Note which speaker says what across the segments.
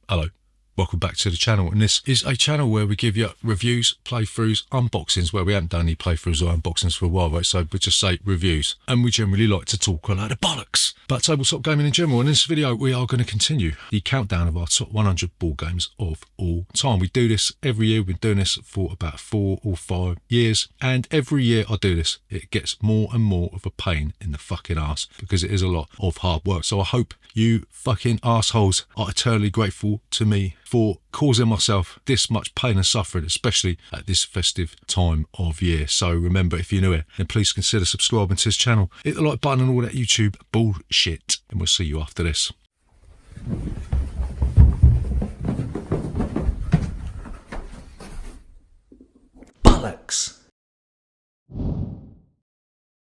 Speaker 1: Hello, welcome back to the channel, and this is a channel where we give you reviews, playthroughs, unboxings, where we haven't done any playthroughs or unboxings for a while, right? So we just say reviews, and we generally like to talk a load of bollocks about tabletop gaming in general. In this video we are going to continue the countdown of our top 100 board games of all time. We do this every year. We've been doing this for about 4 or 5 years, and every year I do this it gets more and more of a pain in the fucking ass, because it is a lot of hard work. So I hope you fucking assholes are eternally grateful to me for causing myself this much pain and suffering, especially at this festive time of year. So remember, if you're new here, then please consider subscribing to this channel, hit the like button and all that YouTube bullshit, and we'll see you after this. Bollocks.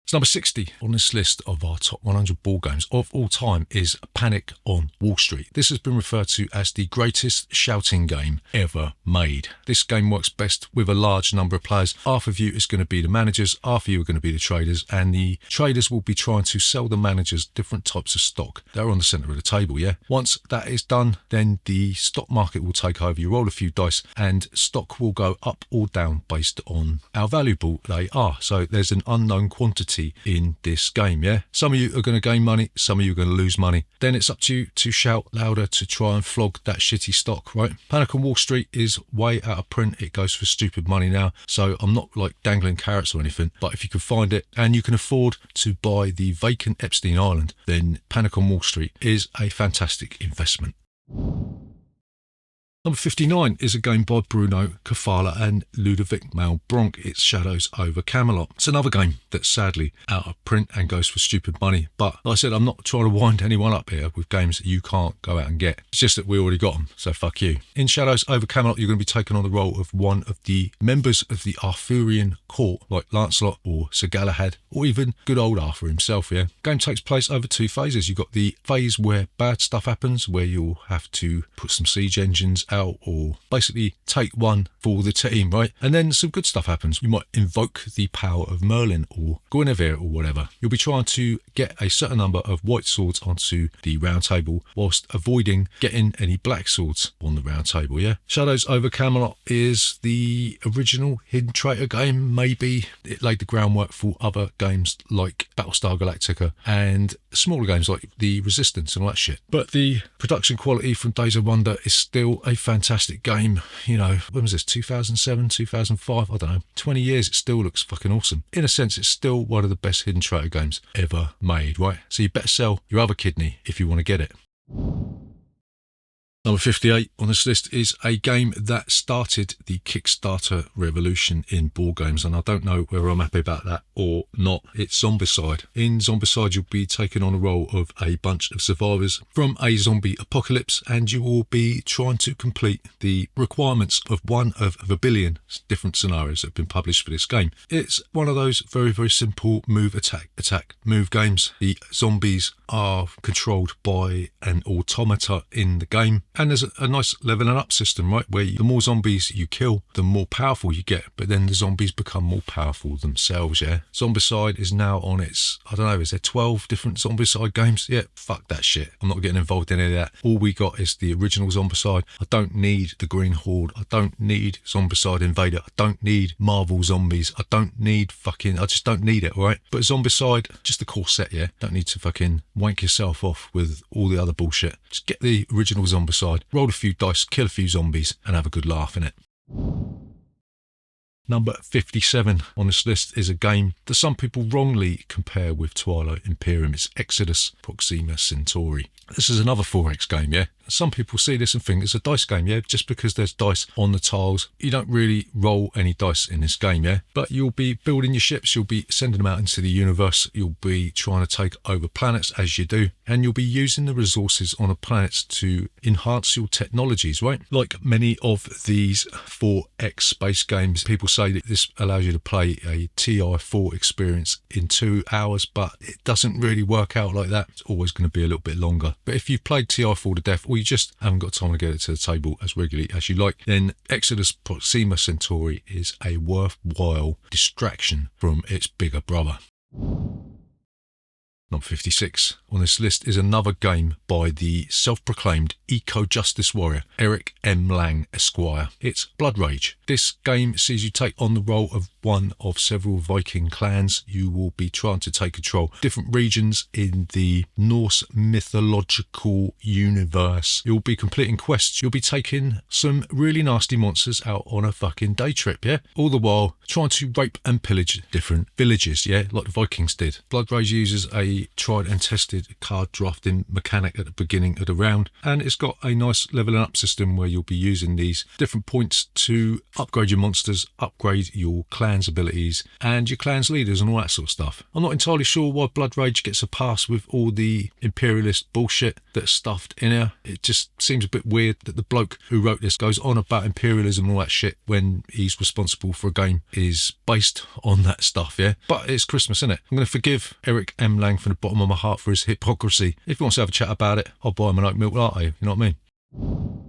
Speaker 1: So number 60 on this list of our top 100 board games of all time is Panic on Wall Street. This has been referred to as the greatest shouting game ever made. This game works best with a large number of players. Half of you is going to be the managers, half of you are going to be the traders, and the traders will be trying to sell the managers different types of stock. They're on the centre of the table, yeah? Once that is done, then the stock market will take over. You roll a few dice and stock will go up or down based on how valuable they are. So there's an unknown quantity in this game, yeah? Some of you are going to gain money, some of you are going to lose money. Then it's up to you to shout louder to try and flog that shitty stock, right? Panic on Wall Street is way out of print. It goes for stupid money now, so I'm not like dangling carrots or anything, but if you can find it and you can afford to buy the vacant Epstein Island, then Panic on Wall Street is a fantastic investment. Number 59 is a game by Bruno Cathala and Ludovic Malebranche. It's Shadows over Camelot. It's another game that's sadly out of print and goes for stupid money. But like I said, I'm not trying to wind anyone up here with games that you can't go out and get. It's just that we already got them, so fuck you. In Shadows over Camelot, you're going to be taking on the role of one of the members of the Arthurian court, like Lancelot or Sir Galahad, or even good old Arthur himself, yeah? Game takes place over 2 phases. You've got the phase where bad stuff happens, where you'll have to put some siege engines out, or basically take one for the team, right? And then some good stuff happens. You might invoke the power of Merlin or Guinevere or whatever. You'll be trying to get a certain number of white swords onto the round table whilst avoiding getting any black swords on the round table, yeah? Shadows over Camelot is the original Hidden Traitor game, maybe. It laid the groundwork for other games like Battlestar Galactica and smaller games like The Resistance and all that shit. But the production quality from Days of Wonder is still a fantastic game. You know, when was this, 2007, 2005, I don't know, 20 years, it still looks fucking awesome. In a sense, it's still one of the best Hidden Traitor games ever made, right? So you better sell your other kidney if you want to get it. Number 58 on this list is a game that started the Kickstarter revolution in board games, and I don't know whether I'm happy about that or not. It's Zombicide. In Zombicide, you'll be taking on a role of a bunch of survivors from a zombie apocalypse, and you will be trying to complete the requirements of one of a billion different scenarios that have been published for this game. It's one of those very, very simple move, attack, attack, move games. The zombies are controlled by an automata in the game, and there's a nice leveling up system, right, where the more zombies you kill, the more powerful you get, but then the zombies become more powerful themselves, yeah? Zombicide is now on its, I don't know, is there 12 different Zombicide games? Yeah, fuck that shit. I'm not getting involved in any of that. All we got is the original Zombicide. I don't need the Green Horde. I don't need Zombicide Invader. I don't need Marvel Zombies. I don't need fucking, I just don't need it, all right? But Zombicide, just the core set, yeah? Don't need to fucking wank yourself off with all the other bullshit. Just get the original Zombicide, roll a few dice, kill a few zombies, and have a good laugh in it. Number 57 on this list is a game that some people wrongly compare with Twilight Imperium. It's Exodus Proxima Centauri. This is another 4X game, yeah? Some people see this and think it's a dice game, yeah? Just because there's dice on the tiles, you don't really roll any dice in this game, yeah? But you'll be building your ships, you'll be sending them out into the universe, you'll be trying to take over planets as you do, and you'll be using the resources on the planets to enhance your technologies, right? Like many of these 4X space games, people say that this allows you to play a TI-4 experience in 2 hours, but it doesn't really work out like that. It's always going to be a little bit longer. But if you've played TI-4 to death, or you just haven't got time to get it to the table as regularly as you like, then Exodus Proxima Centauri is a worthwhile distraction from its bigger brother. Number 56 on this list is another game by the self-proclaimed eco-justice warrior Eric M. Lang Esquire. It's Blood Rage. This game sees you take on the role of one of several Viking clans. You will be trying to take control of different regions in the Norse mythological universe. You'll be completing quests. You'll be taking some really nasty monsters out on a fucking day trip, yeah? All the while trying to rape and pillage different villages, yeah? Like the Vikings did. Blood Rage uses a tried and tested card drafting mechanic at the beginning of the round, and it's got a nice leveling up system where you'll be using these different points to upgrade your monsters, upgrade your clan's abilities and your clan's leaders and all that sort of stuff. I'm not entirely sure why Blood Rage gets a pass with all the imperialist bullshit that's stuffed in here. It just seems a bit weird that the bloke who wrote this goes on about imperialism and all that shit when he's responsible for a game is based on that stuff, yeah? But it's Christmas, isn't it? I'm going to forgive Eric M. Lang from the bottom of my heart for his hypocrisy. If he wants to have a chat about it, I'll buy him an oat milk latte, you know what I mean?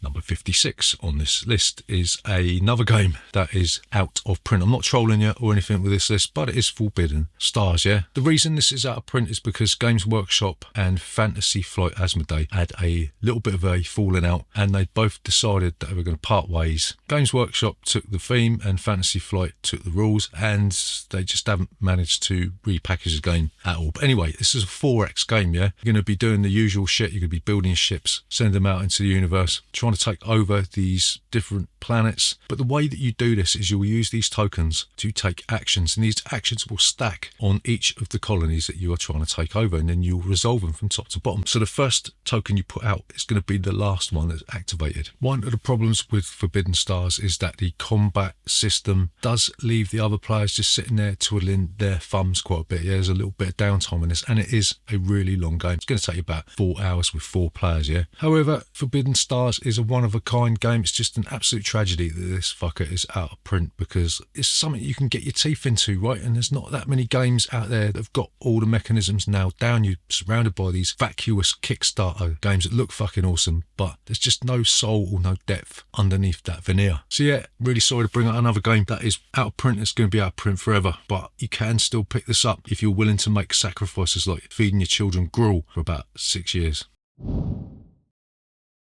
Speaker 1: Number 56 on this list is another game that is out of print. I'm not trolling you or anything with this list, but it is Forbidden Stars, yeah? The reason this is out of print is because Games Workshop and Fantasy Flight Asmodee had a little bit of a falling out, and they both decided that they were going to part ways. Games Workshop took the theme and Fantasy Flight took the rules, and they just haven't managed to repackage the game at all. But anyway, this is a 4X game, yeah? You're going to be doing the usual shit. You're going to be building ships, sending them out into the universe, trying to take over these different planets. But the way that you do this is you'll use these tokens to take actions, and these actions will stack on each of the colonies that you are trying to take over, and then you'll resolve them from top to bottom. So the first token you put out is going to be the last one that's activated. One of the problems with Forbidden Stars is that the combat system does leave the other players just sitting there twiddling their thumbs quite a bit. Yeah, there's a little bit of downtime in this, and it is a really long game. It's going to take you about 4 hours with 4 players, yeah? However, Forbidden Stars is a one-of-a-kind game. It's just an absolute tragedy that this fucker is out of print, because it's something you can get your teeth into, right? And there's not that many games out there that have got all the mechanisms nailed down. You're surrounded by these vacuous Kickstarter games that look fucking awesome, but there's just no soul or no depth underneath that veneer. So yeah, really sorry to bring out another game that is out of print. It's going to be out of print forever, but you can still pick this up if you're willing to make sacrifices like feeding your children gruel for about 6 years.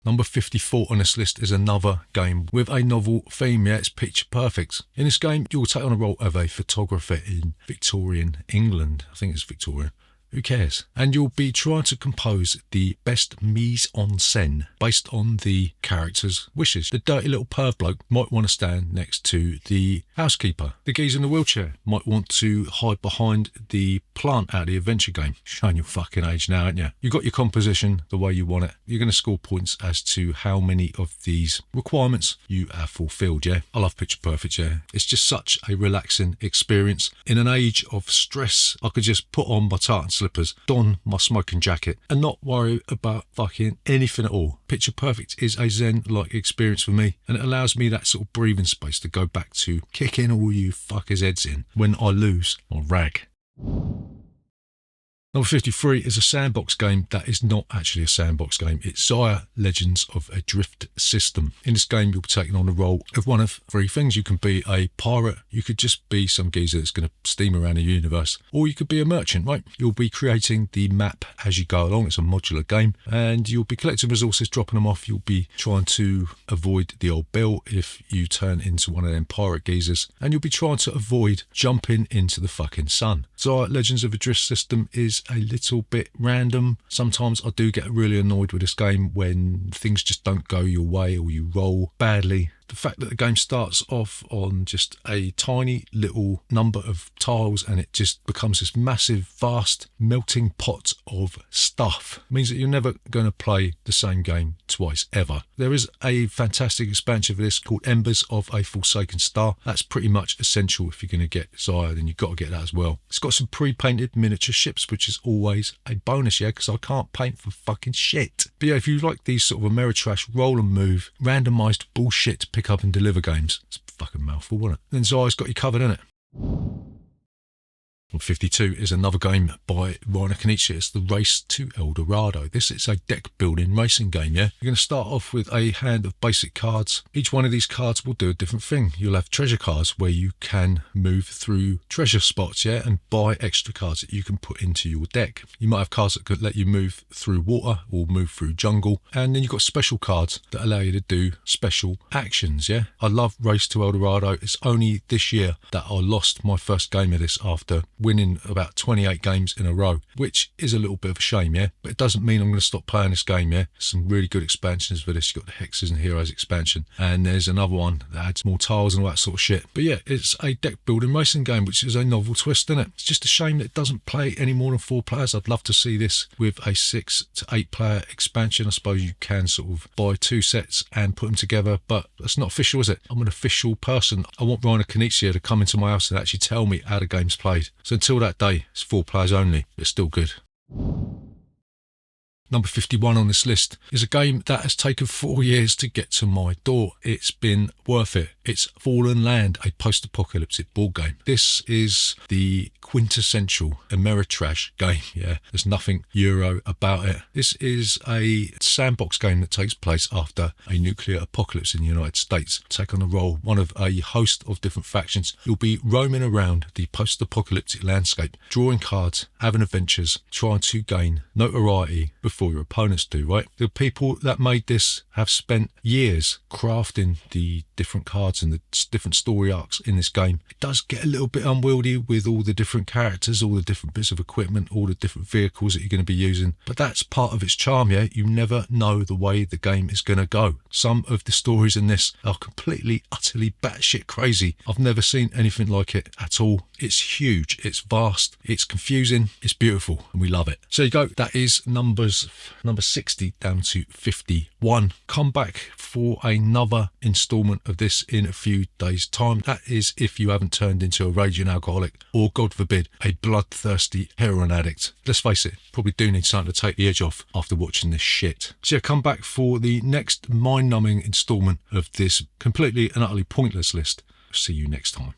Speaker 1: Number 54 on this list is another game with a novel theme. Yeah, it's Picture Perfect. In this game, you'll take on a role of a photographer in Victorian England. I think it's Victorian. Who cares? And you'll be trying to compose the best mise en scène based on the character's wishes. The dirty little perv bloke might want to stand next to the housekeeper. The geezer in the wheelchair might want to hide behind the plant out of the adventure game. Showing your fucking age now, aren't you? You got your composition the way you want it. You're going to score points as to how many of these requirements you have fulfilled, yeah? I love Picture Perfect, yeah? It's just such a relaxing experience. In an age of stress, I could just put on my tartan slippers, don my smoking jacket, and not worry about fucking anything at all. Picture Perfect is a zen-like experience for me, and it allows me that sort of breathing space to go back to kicking all you fuckers' heads in when I lose my rag. Number 53 is a sandbox game that is not actually a sandbox game. It's Xia Legends of a Drift System. In this game, you'll be taking on the role of one of 3 things. You can be a pirate, you could just be some geezer that's going to steam around the universe, or you could be a merchant, right? You'll be creating the map as you go along. It's a modular game, and you'll be collecting resources, dropping them off. You'll be trying to avoid the old bill if you turn into one of them pirate geezers, and you'll be trying to avoid jumping into the fucking sun. Xia Legends of a Drift System is a little bit random. Sometimes I do get really annoyed with this game when things just don't go your way or you roll badly. The fact that the game starts off on just a tiny little number of tiles and it just becomes this massive, vast, melting pot of stuff means that you're never going to play the same game twice, ever. There is a fantastic expansion for this called Embers of a Forsaken Star. That's pretty much essential if you're going to get Xia, then you've got to get that as well. It's got some pre-painted miniature ships, which is always a bonus, yeah, because I can't paint for fucking shit. But yeah, if you like these sort of Ameritrash roll and move, randomised bullshit pick up and deliver games, it's a fucking mouthful, wasn't it? Then Xia's got you covered, innit? 52 is another game by Reiner Knizia. It's the Race to El Dorado. This is a deck building racing game, yeah? You're going to start off with a hand of basic cards. Each one of these cards will do a different thing. You'll have treasure cards where you can move through treasure spots, yeah, and buy extra cards that you can put into your deck. You might have cards that could let you move through water or move through jungle. And then you've got special cards that allow you to do special actions, yeah? I love Race to El Dorado. It's only this year that I lost my first game of this after winning about 28 games in a row, which is a little bit of a shame, yeah? But it doesn't mean I'm going to stop playing this game, yeah? Some really good expansions for this. You've got the Hexes and Heroes expansion, and there's another one that adds more tiles and all that sort of shit. But yeah, it's a deck building racing game, which is a novel twist, isn't it? It's just a shame that it doesn't play any more than 4 players. I'd love to see this with a 6 to 8 player expansion. I suppose you can sort of buy 2 sets and put them together, but that's not official, is it? I'm an official person. I want Reiner Knizia to come into my house and actually tell me how the game's played. So until that day, it's 4 players only. It's still good. Number 51 on this list is a game that has taken 4 years to get to my door. It's been worth it. It's Fallen Land, a post-apocalyptic board game. This is the quintessential Ameritrash game, yeah. There's nothing Euro about it. This is a sandbox game that takes place after a nuclear apocalypse in the United States. Take on a role, one of a host of different factions. You'll be roaming around the post-apocalyptic landscape, drawing cards, having adventures, trying to gain notoriety before your opponents do, right? The people that made this have spent years crafting the different cards and the different story arcs in this game. It does get a little bit unwieldy with all the different characters, all the different bits of equipment, all the different vehicles that you're going to be using, but that's part of its charm, yeah? You never know the way the game is going to go. Some of the stories in this are completely, utterly batshit crazy. I've never seen anything like it at all. It's huge, it's vast, it's confusing, it's beautiful, and we love it. So there you go, that is number 60 down to 51. Come back for another installment of this in a few days' time. That is if you haven't turned into a raging alcoholic or, God forbid, a bloodthirsty heroin addict. Let's face it, probably do need something to take the edge off after watching this shit. So yeah, come back for the next mind-numbing installment of this completely and utterly pointless list. See you next time.